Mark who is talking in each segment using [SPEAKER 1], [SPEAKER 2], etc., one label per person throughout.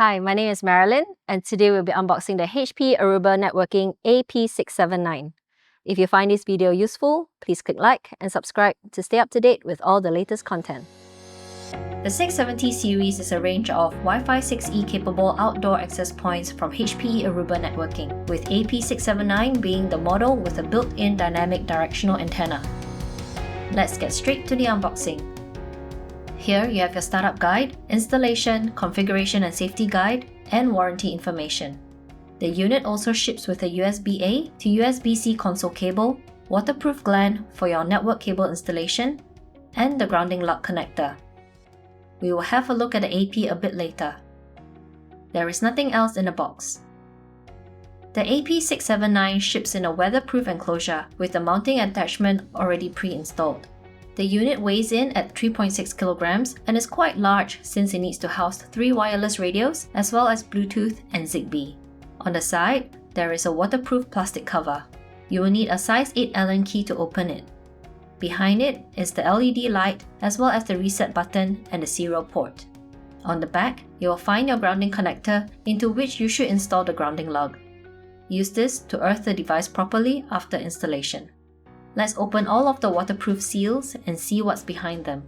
[SPEAKER 1] Hi, my name is Marilyn, and today we'll be unboxing the HPE Aruba Networking AP-679. If you find this video useful, please click like and subscribe to stay up to date with all the latest content. The 670 series is a range of Wi-Fi 6E capable outdoor access points from HPE Aruba Networking, with AP-679 being the model with a built-in dynamic directional antenna. Let's get straight to the unboxing. Here you have your startup guide, installation, configuration and safety guide, and warranty information. The unit also ships with a USB-A to USB-C console cable, waterproof gland for your network cable installation, and the grounding lug connector. We will have a look at the AP a bit later. There is nothing else in the box. The AP-679 ships in a weatherproof enclosure with the mounting attachment already pre-installed. The unit weighs in at 3.6 kilograms and is quite large since it needs to house 3 wireless radios as well as Bluetooth and Zigbee. On the side, there is a waterproof plastic cover. You will need a size 8 Allen key to open it. Behind it is the LED light as well as the reset button and the serial port. On the back, you will find your grounding connector into which you should install the grounding lug. Use this to earth the device properly after installation. Let's open all of the waterproof seals and see what's behind them.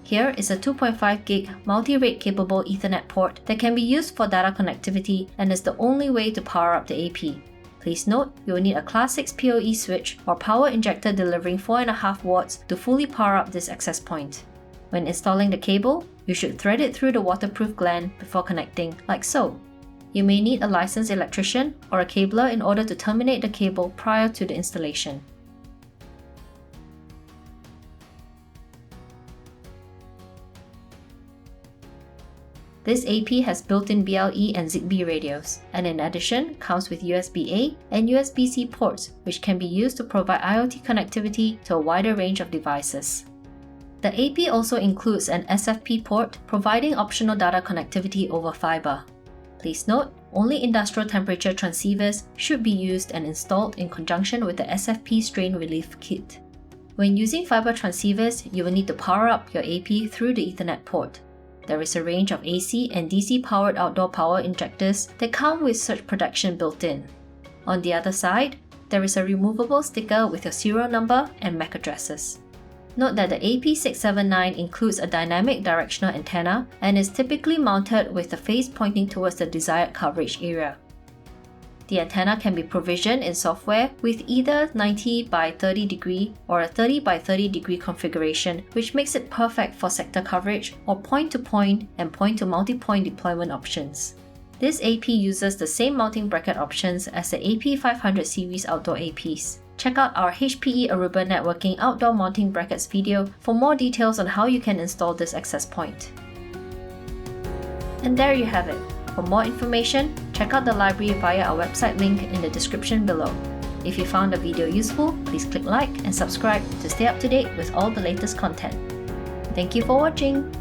[SPEAKER 1] Here is a 2.5 gig multi-rate capable Ethernet port that can be used for data connectivity and is the only way to power up the AP. Please note, you will need a Class 6 PoE switch or power injector delivering 4.5 watts to fully power up this access point. When installing the cable, you should thread it through the waterproof gland before connecting, like so. You may need a licensed electrician or a cabler in order to terminate the cable prior to the installation. This AP has built-in BLE and Zigbee radios, and in addition comes with USB-A and USB-C ports, which can be used to provide IoT connectivity to a wider range of devices. The AP also includes an SFP port, providing optional data connectivity over fiber. Please note, only industrial temperature transceivers should be used and installed in conjunction with the SFP strain relief kit. When using fiber transceivers, you will need to power up your AP through the Ethernet port. There is a range of AC and DC powered outdoor power injectors that come with surge protection built in. On the other side, there is a removable sticker with your serial number and MAC addresses. Note that the AP-679 includes a dynamic directional antenna and is typically mounted with the face pointing towards the desired coverage area. The antenna can be provisioned in software with either 90 by 30 degree or a 30 by 30 degree configuration, which makes it perfect for sector coverage or point-to-point and point-to-multipoint deployment options. This AP uses the same mounting bracket options as the AP500 series outdoor APs. Check out our HPE Aruba Networking outdoor mounting brackets video for more details on how you can install this access point. And there you have it. For more information, check out the library via our website link in the description below. If you found the video useful, please click like and subscribe to stay up to date with all the latest content. Thank you for watching!